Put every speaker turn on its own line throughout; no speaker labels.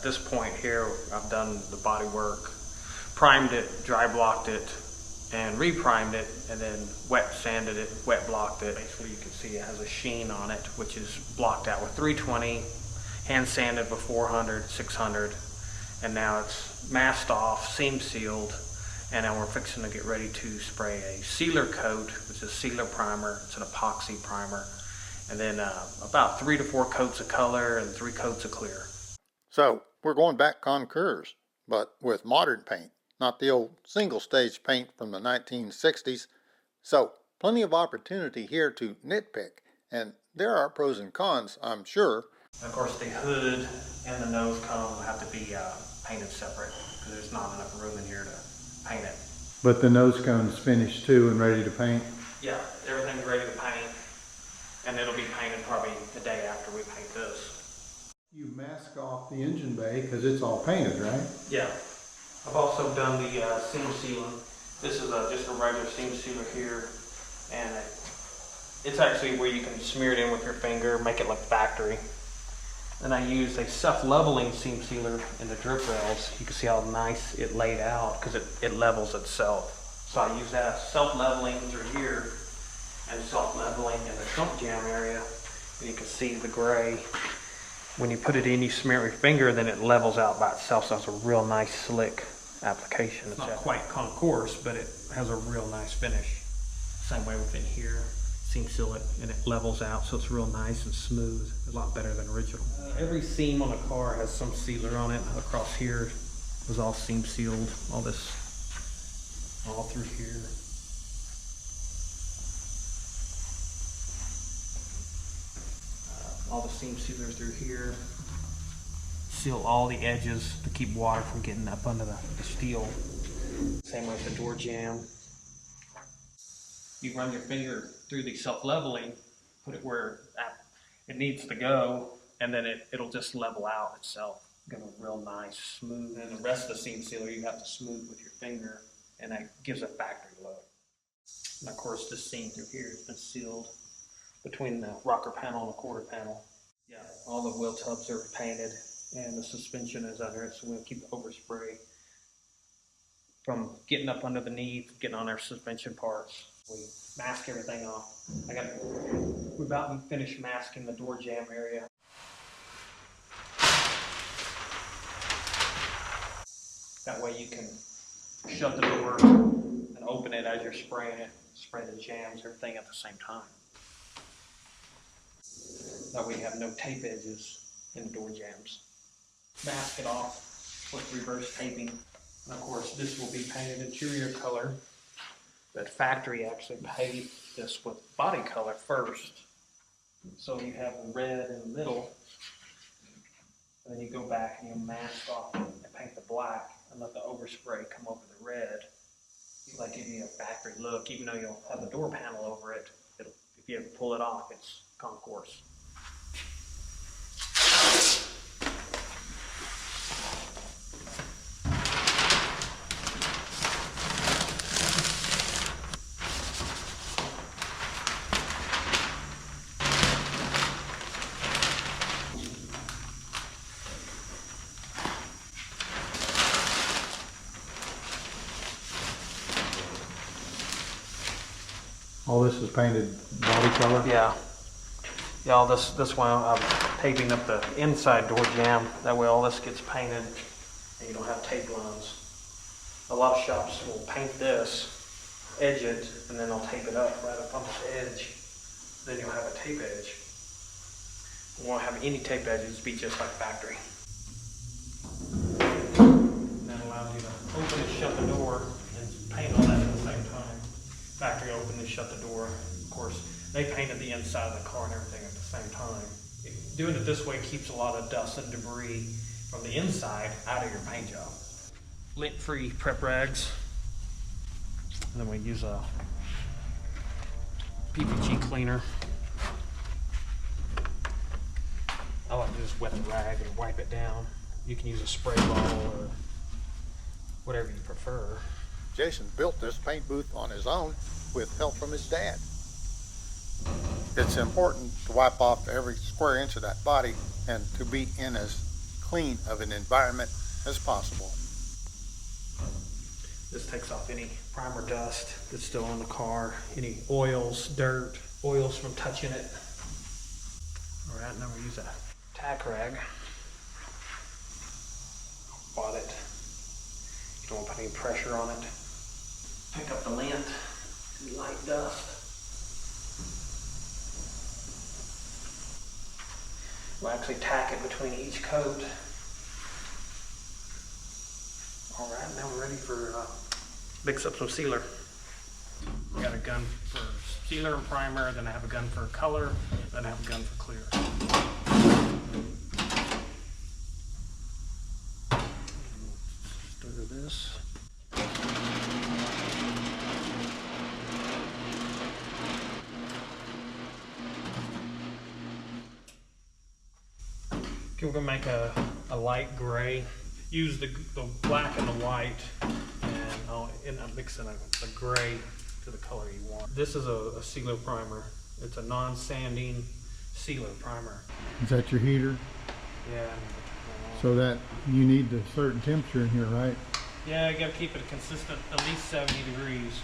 at this point here, I've done the body work, primed it, dry blocked it, and re-primed it, and then wet sanded it, wet blocked it. Basically you can see it has a sheen on it, which is blocked out with 320, hand sanded with 400, 600, and now it's masked off, seam sealed, and now we're fixing to get ready to spray a sealer coat, which is sealer primer. It's an epoxy primer, and then about 3 to 4 coats of color and 3 coats of clear.
So we're going back concours, but with modern paint. Not the old single-stage paint from the 1960s. So, plenty of opportunity here to nitpick, and there are pros and cons, I'm sure.
Of course, the hood and the nose cone have to be painted separate, because there's not enough room in here to paint it.
But the nose cone's finished too and ready to paint?
Yeah, everything's ready to paint, and it'll be painted probably the day after we paint this.
You mask off the engine bay because it's all painted, right?
Yeah. I've also done the seam sealing. This is just a regular seam sealer here, and it's actually where you can smear it in with your finger, make it like factory. And I used a self-leveling seam sealer in the drip rails. You can see how nice it laid out because it levels itself. So I use that self-leveling through here and self-leveling in the trunk jam area, and you can see the gray. When you put it in, you smear it with your finger, then it levels out by itself, so it's a real nice slick application. It's not quite concourse, but it has a real nice finish. Same way within here, seam seal it and it levels out, so it's real nice and smooth, a lot better than original. Every seam on a car has some sealer on it. Across here was all seam sealed, all this, all through here. All the seam sealers through here. Seal all the edges to keep water from getting up under the steel. Same way with the door jamb. You run your finger through the self-leveling, put it where it needs to go, and then it'll just level out itself. Give a real nice smooth. And the rest of the seam sealer you have to smooth with your finger, and that gives a factory look. And of course this seam through here has been sealed between the rocker panel and the quarter panel. Yeah, all the wheel tubs are painted and the suspension is under it, so we'll keep the overspray from getting up under the knee, getting on our suspension parts. We mask everything off. We're about to finish masking the door jamb area. That way you can shut the door and open it as you're spraying it, spray the jams, everything at the same time. That way you have no tape edges in the door jambs. Mask it off with reverse taping. And of course this will be painted interior color, but factory actually paved this with body color first. So you have the red in the middle, and then you go back and you mask off and paint the black and let the overspray come over the red. Like give you a factory look, even though you'll have the door panel over it. If you ever pull it off, it's concourse.
All this is painted body color?
Yeah. Yeah, all this one I'm taping up the inside door jamb. That way all this gets painted and you don't have tape lines. A lot of shops will paint this, edge it, and then they'll tape it up right up on the edge. Then you'll have a tape edge. You won't have any tape edges, be just like factory. And that allows you to open and shut the door and paint all that at the same time. Factory open and shut the door. Of course, they painted the inside of the car and everything at the same time. Doing it this way keeps a lot of dust and debris from the inside out of your paint job. Lint-free prep rags. And then we use a PPG cleaner. I like to just wet the rag and wipe it down. You can use a spray bottle or whatever you prefer.
Jason built this paint booth on his own with help from his dad. It's important to wipe off every square inch of that body and to be in as clean of an environment as possible.
This takes off any primer dust that's still on the car, any oils, dirt, oils from touching it. All right, now we use a tack rag. Wad it. You don't want to put any pressure on it. Pick up the lint and light dust. We'll actually tack it between each coat. All right, now we're ready for mix up some sealer. I got a gun for sealer and primer, then I have a gun for color, then I have a gun for clear. Stir this. Okay, we're gonna make a light gray. Use the black and the white, and I'll end up mixing a gray to the color you want. This is a sealer primer. It's a non-sanding sealer primer.
Is that your heater?
Yeah.
So that you need a certain temperature in here, right?
Yeah, you gotta keep it consistent, at least 70 degrees.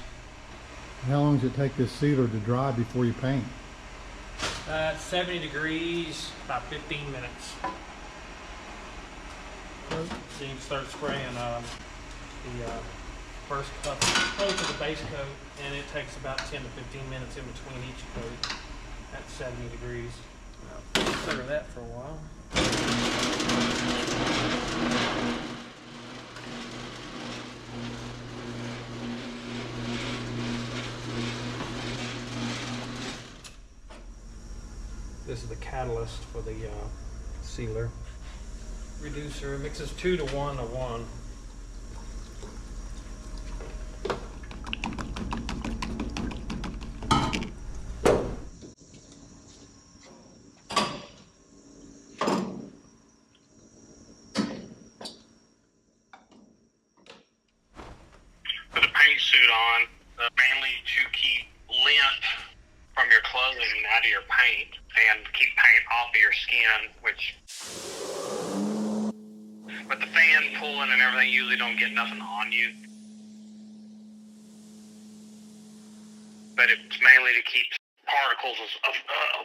How long does it take this sealer to dry before you paint?
At 70 degrees, about 15 minutes. So you can start spraying the first coat of the base coat, and it takes about 10 to 15 minutes in between each coat at 70 degrees. I'll consider that for a while. This is the catalyst for the sealer. Reducer mixes 2 to 1 to 1.
Put a paint suit on, mainly to keep lint from your clothing out of your paint and keep paint off of your skin, which with the fan pulling and everything, you usually don't get nothing on you. But it's mainly to keep particles of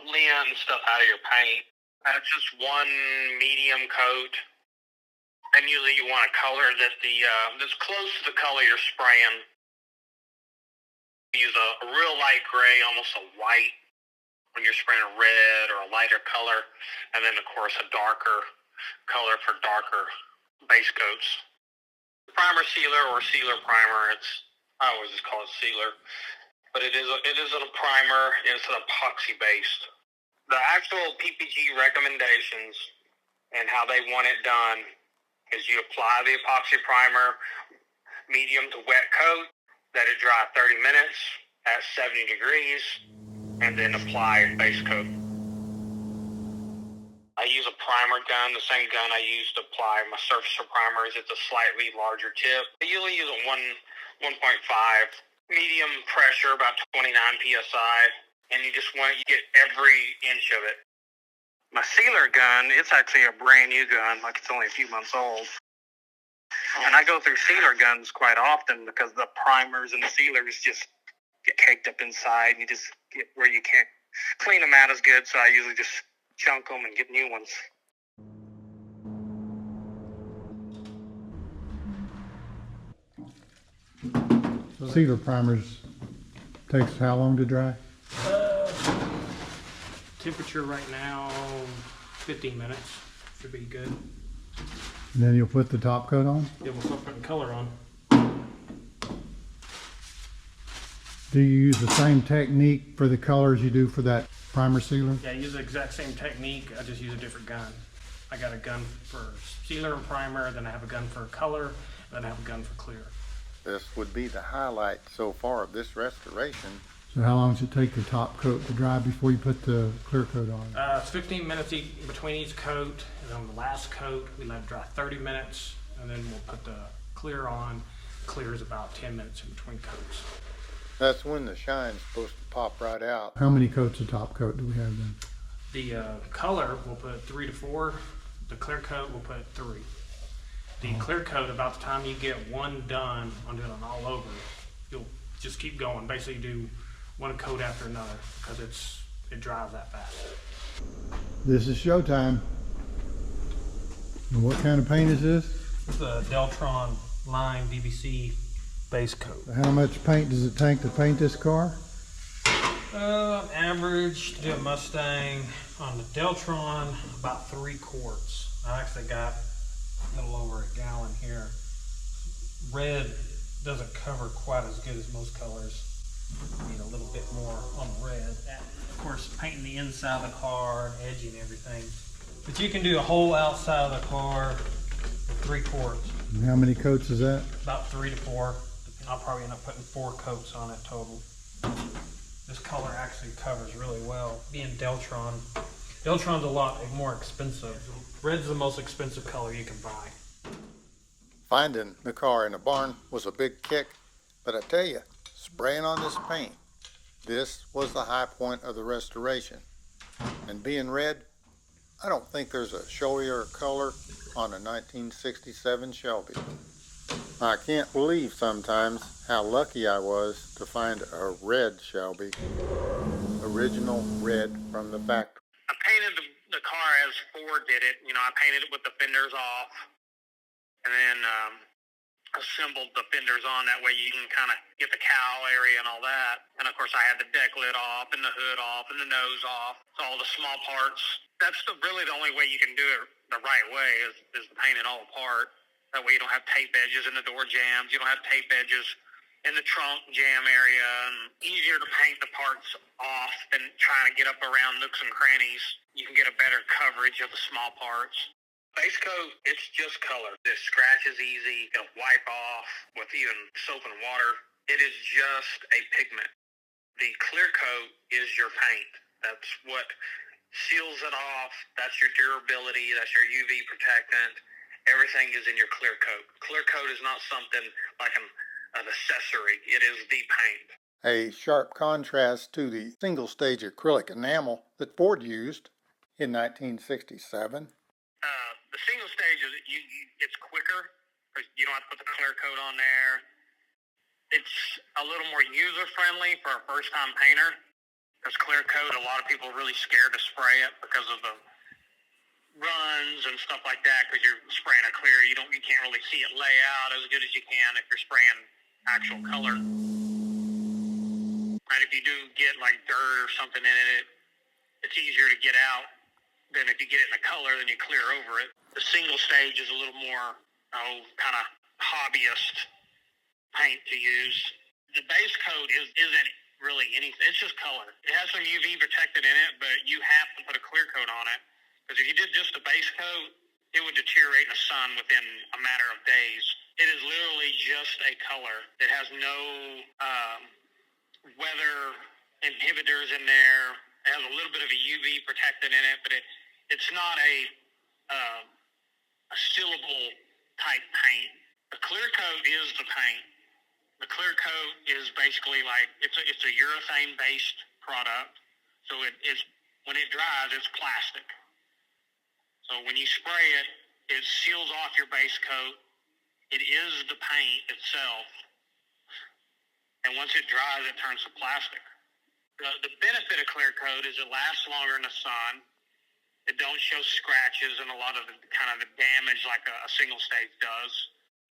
lint and stuff out of your paint. That's just one medium coat. And usually you want a color that's close to the color you're spraying. Use a real light gray, almost a white, when you're spraying a red or a lighter color. And then, of course, a darker color for darker base coats. Primer sealer or sealer primer, I always just call it sealer. But it isn't a primer, it's an epoxy based. The actual PPG recommendations and how they want it done is you apply the epoxy primer, medium to wet coat, let it dry 30 minutes at 70 degrees, and then apply base coat. I use a primer gun, the same gun I use to apply my surfacer primers. It's a slightly larger tip. I usually use a 1.5, medium pressure, about 29 PSI, and you get every inch of it. My sealer gun, it's actually a brand new gun, like it's only a few months old. And I go through sealer guns quite often because the primers and the sealers just get caked up inside. You just get where you can't clean them out as good, so I usually just chunk them and get new ones.
Sealer primers takes how long to dry?
Temperature right now, 15 minutes. Should be good.
And then you'll put the top coat on?
Yeah, we'll start putting color on.
Do you use the same technique for the colors you do for that primer sealer?
Yeah, I use the exact same technique. I just use a different gun. I got a gun for sealer and primer, then I have a gun for color, then I have a gun for clear.
This would be the highlight so far of this restoration.
So how long does it take the top coat to dry before you put the clear coat on?
It's 15 minutes between each coat, and on the last coat, we let it dry 30 minutes, and then we'll put the clear on. Clear is about 10 minutes in between coats.
That's when the shine's supposed to pop right out.
How many coats of top coat do we have then?
The color, we'll put 3 to 4 The clear coat, we'll put 3. The clear coat, about the time you get one done on doing it all over, you'll just keep going. Basically do one coat after another because it dries that fast.
This is showtime. And what kind of paint is this?
It's the Deltron Lime BBC base coat.
How much paint does it take to paint this car?
Average to do a Mustang on the Deltron, about 3 quarts. I actually got a little over a gallon here. Red doesn't cover quite as good as most colors. Need a little bit more on the red. Of course, painting the inside of the car, edging everything. But you can do the whole outside of the car with 3 quarts.
And how many coats is that?
About 3 to 4. I'll probably end up putting 4 coats on it total. This color actually covers really well. Being Deltron, Deltron's a lot more expensive. Red's the most expensive color you can buy.
Finding the car in a barn was a big kick, but I tell you, spraying on this paint, this was the high point of the restoration. And being red, I don't think there's a showier color on a 1967 Shelby. I can't believe sometimes how lucky I was to find a red Shelby, original red from the factory.
I painted the car as Ford did it. You know, I painted it with the fenders off and then assembled the fenders on. That way you can kind of get the cowl area and all that. And of course I had the deck lid off and the hood off and the nose off. So all the small parts. That's really the only way you can do it the right way is to paint it all apart. That way you don't have tape edges in the door jams. You don't have tape edges in the trunk jam area. And easier to paint the parts off than trying to get up around nooks and crannies. You can get a better coverage of the small parts. Base coat, it's just color. The scratch is easy. It'll wipe off with even soap and water. It is just a pigment. The clear coat is your paint. That's what seals it off. That's your durability. That's your UV protectant. Everything is in your clear coat. Clear coat is not something like an accessory. It is the paint.
A sharp contrast to the single-stage acrylic enamel that Ford used in 1967.
The single stage is it's quicker. You don't have to put the clear coat on there. It's a little more user-friendly for a first-time painter. Because clear coat, a lot of people are really scared to spray it because of the runs and stuff like that, because you're spraying a clear, you can't really see it lay out as good as you can if you're spraying actual color. And if you do get like dirt or something in it, it's easier to get out than if you get it in a color, then you clear over it. The single stage is a little more kind of hobbyist paint to use. The base coat isn't really anything. It's just color. It has some UV protectant in it, but you have to put a clear coat on it. Because if you did just a base coat, it would deteriorate in the sun within a matter of days. It is literally just a color. It has no weather inhibitors in there. It has a little bit of a UV protectant in it, but it's not a sealable type paint. The clear coat is the paint. The clear coat is basically like it's a urethane based product. So it is, when it dries, it's plastic. So when you spray it, it seals off your base coat. It is the paint itself. And once it dries, it turns to plastic. The benefit of clear coat is it lasts longer in the sun. It don't show scratches and a lot of the kind of the damage like a single stage does.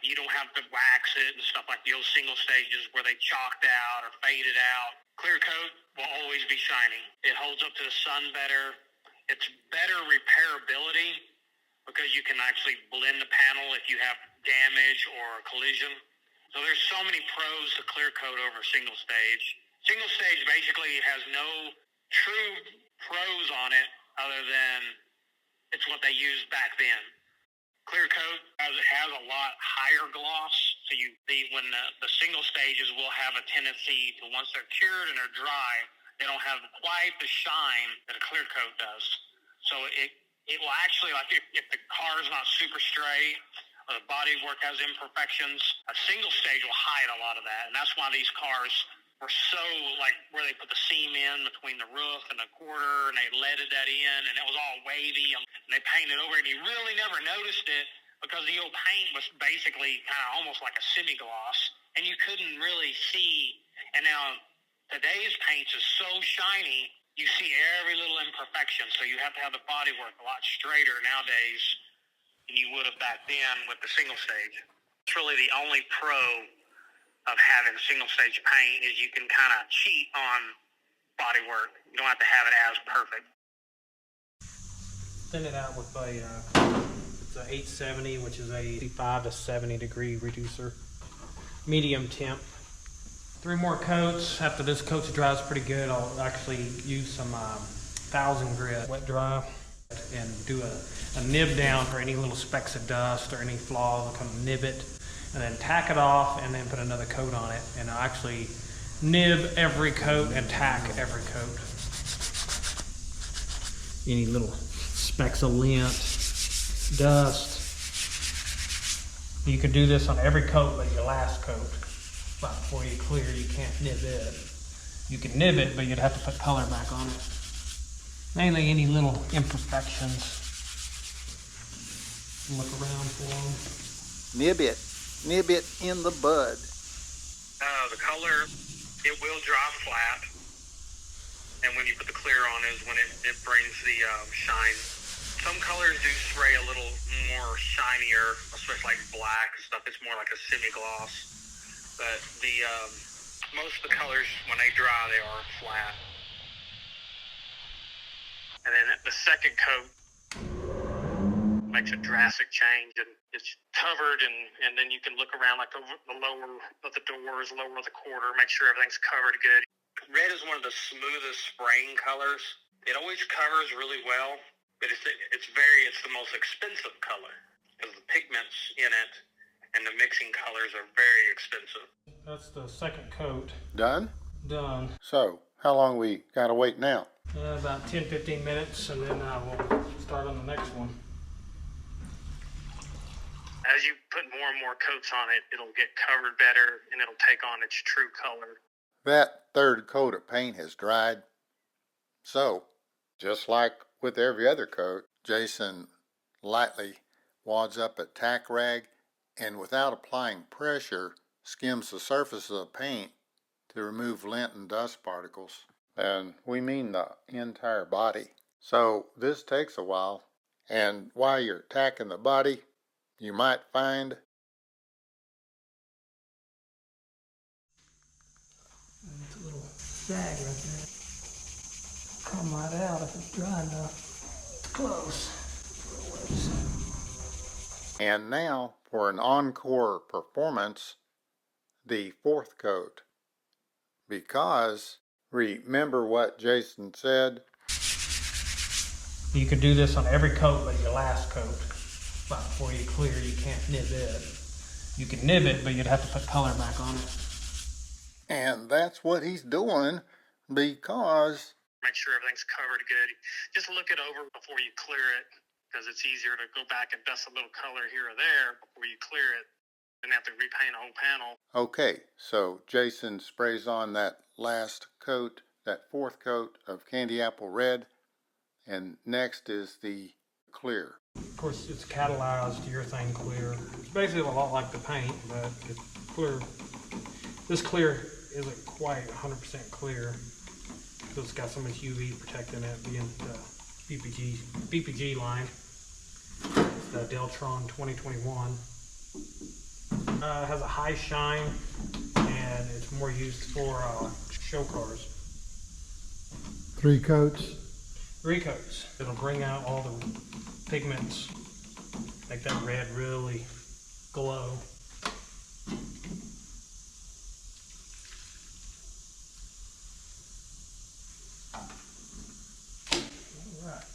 You don't have to wax it and stuff like the old single stages where they chalked out or faded out. Clear coat will always be shiny. It holds up to the sun better. It's better repairability because you can actually blend the panel if you have damage or collision. So there's so many pros to clear coat over single stage. Single stage basically has no true pros on it other than it's what they used back then. Clear coat has a lot higher gloss. So when the single stages will have a tendency to, once they're cured and are dry, they don't have quite the shine that a clear coat does. So it will actually, like if the car is not super straight or the bodywork has imperfections, a single stage will hide a lot of that. And that's why these cars were so, like, where they put the seam in between the roof and the quarter, and they leaded that in, and it was all wavy, and they painted over it, and you really never noticed it because the old paint was basically kind of almost like a semi-gloss, and you couldn't really see. And now today's paints is so shiny, you see every little imperfection, so you have to have the bodywork a lot straighter nowadays than you would have back then with the single stage. It's really the only pro of having single stage paint is you can kind of cheat on bodywork. You don't have to have it as perfect.
Thin it out with it's a 870, which is a 55 to 70 degree reducer, medium temp. 3 more coats. After this coat dries pretty good, I'll actually use some 1000 grit wet dry and do a nib down for any little specks of dust or any flaws. I'll kind of nib it and then tack it off and then put another coat on it. And I'll actually nib every coat and tack every coat. Any little specks of lint, dust. You can do this on every coat but your last coat. But before you clear, you can't nib it. You can nib it, but you'd have to put color back on it. Mainly any little imperfections. Look around for them.
Nib it in the bud.
The color, it will dry flat. And when you put the clear on is when it brings the shine. Some colors do spray a little more shinier, especially like black and stuff. It's more like a semi-gloss. But the most of the colors, when they dry, they are flat. And then the second coat makes a drastic change, and it's covered, and then you can look around like the lower of the doors, lower of the quarter, make sure everything's covered good. Red is one of the smoothest spraying colors. It always covers really well, but it's the most expensive color because the pigments in it and the mixing colors are very expensive.
That's the second coat.
Done?
Done.
So, how long we gotta wait now?
About 10-15 minutes, and then we'll start on the next one.
As you put more and more coats on it, it'll get covered better, and it'll take on its true color.
That third coat of paint has dried. So, just like with every other coat, Jason lightly wads up a tack rag and without applying pressure, skims the surface of the paint to remove lint and dust particles. And we mean the entire body. So this takes a while, and while you're tacking the body, you might find
It's a little sag right there. Come right out if it's dry enough. Close.
And now, for an encore performance, the fourth coat. Because, remember what Jason said?
You can do this on every coat but your last coat. But before you clear, you can't nib it. You can nib it, but you'd have to put color back on it.
And that's what he's doing because...
Make sure everything's covered good. Just look it over before you clear it, because it's easier to go back and dust a little color here or there before you clear it and have to repaint a whole panel.
Okay, so Jason sprays on that last coat, that fourth coat of candy apple red, and next is the clear.
Of course, it's catalyzed urethane clear. It's basically a lot like the paint, but it's clear. This clear isn't quite 100% clear because it's got so much UV protecting it, being the BPG line. It's the Deltron 2021. It has a high shine, and it's more used for show cars.
3 coats.
3 coats. It'll bring out all the pigments, make that red really glow. Alright.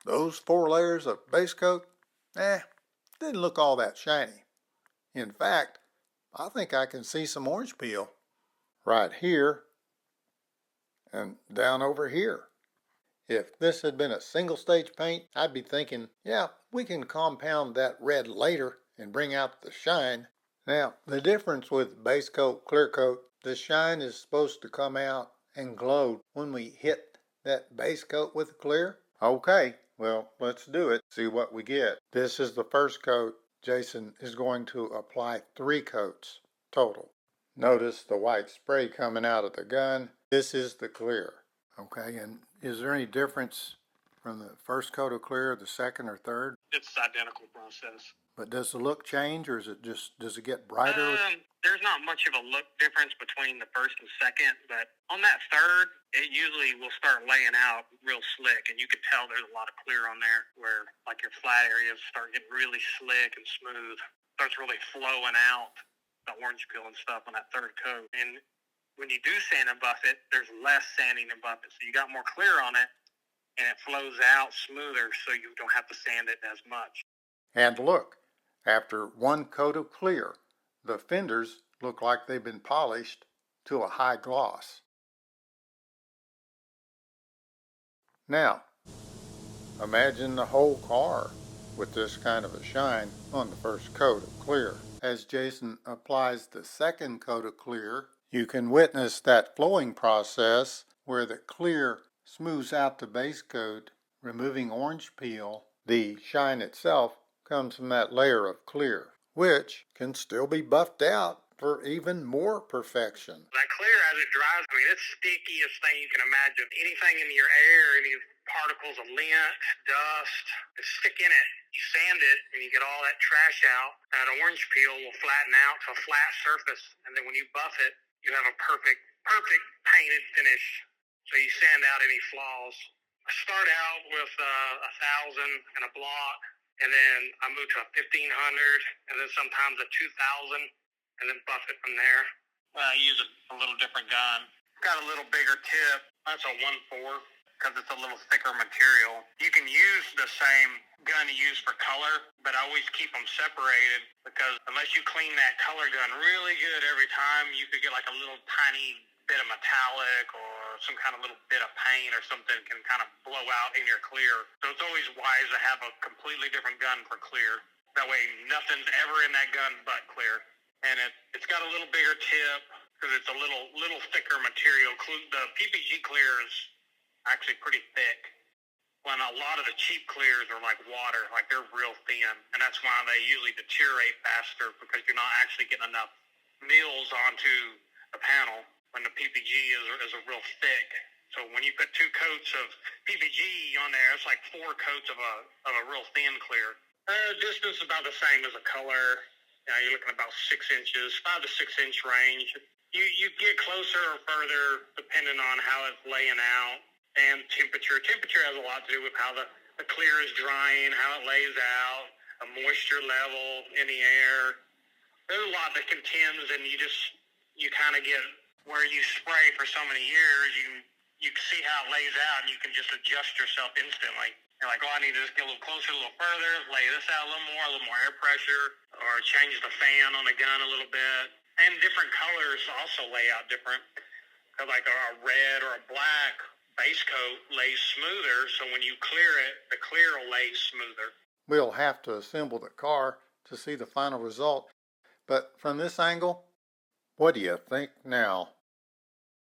Those 4 layers of base coat, didn't look all that shiny. In fact, I think I can see some orange peel right here and down over here. If this had been a single stage paint, I'd be thinking, yeah, we can compound that red later and bring out the shine. Now, the difference with base coat, clear coat, the shine is supposed to come out and glow when we hit that base coat with the clear. Okay, well, let's do it, see what we get. This is the first coat. Jason is going to apply 3 coats total. Notice the white spray coming out of the gun. This is the clear. Okay, and is there any difference from the first coat of clear, the second or third?
It's identical process.
But does the look change, or is it just, does it get brighter?
There's not much of a look difference between the first and second, but on that third, it usually will start laying out real slick, and you can tell there's a lot of clear on there, where like your flat areas start getting really slick and smooth. Starts really flowing out, the orange peel and stuff on that third coat. And when you do sand and buff it, there's less sanding and buff it, so you got more clear on it, and it flows out smoother, so you don't have to sand it as much.
And look, after 1 coat of clear, the fenders look like they've been polished to a high gloss. Now, imagine the whole car with this kind of a shine on the first coat of clear. As Jason applies the second coat of clear, you can witness that flowing process where the clear smooths out the base coat, removing orange peel. The shine itself comes from that layer of clear, which can still be buffed out for even more perfection.
That clear as it dries, I mean, it's stickiest thing you can imagine. Anything in your air, any particles of lint, dust, it's stick in it. You sand it and you get all that trash out, and that orange peel will flatten out to a flat surface. And then when you buff it, you have a perfect painted finish. So you sand out any flaws. I start out with 1,000 and a block, and then I move to a 1,500, and then sometimes a 2,000, and then buff it from there. I use a little different gun. Got a little bigger tip. That's a 1/4 because it's a little thicker material. You can use the same gun you use for color, but I always keep them separated because unless you clean that color gun really good every time, you could get like a little tiny bit of metallic or some kind of little bit of paint or something can kind of blow out in your clear. So it's always wise to have a completely different gun for clear. That way nothing's ever in that gun but clear. And it's got a little bigger tip because it's a little thicker material. The PPG clear is actually pretty thick. When a lot of the cheap clears are like water, like they're real thin. And that's why they usually deteriorate faster because you're not actually getting enough mils onto the panel. When the PPG is a real thick. So when you put 2 coats of PPG on there, it's like 4 coats of a real thin clear. Distance about the same as a color. You're looking about 6 inches, 5 to 6 inch range. You get closer or further depending on how it's laying out. And temperature. Temperature has a lot to do with how the clear is drying, how it lays out, a moisture level in the air. There's a lot that contends, and you kind of get where you spray for so many years, you can see how it lays out, and you can just adjust yourself instantly. You're like, I need to just get a little closer, a little further, lay this out a little more air pressure, or change the fan on the gun a little bit. And different colors also lay out different. Like a red or a black base coat lays smoother, so when you clear it, the clear will lay smoother.
We'll have to assemble the car to see the final result, but from this angle, what do you think now?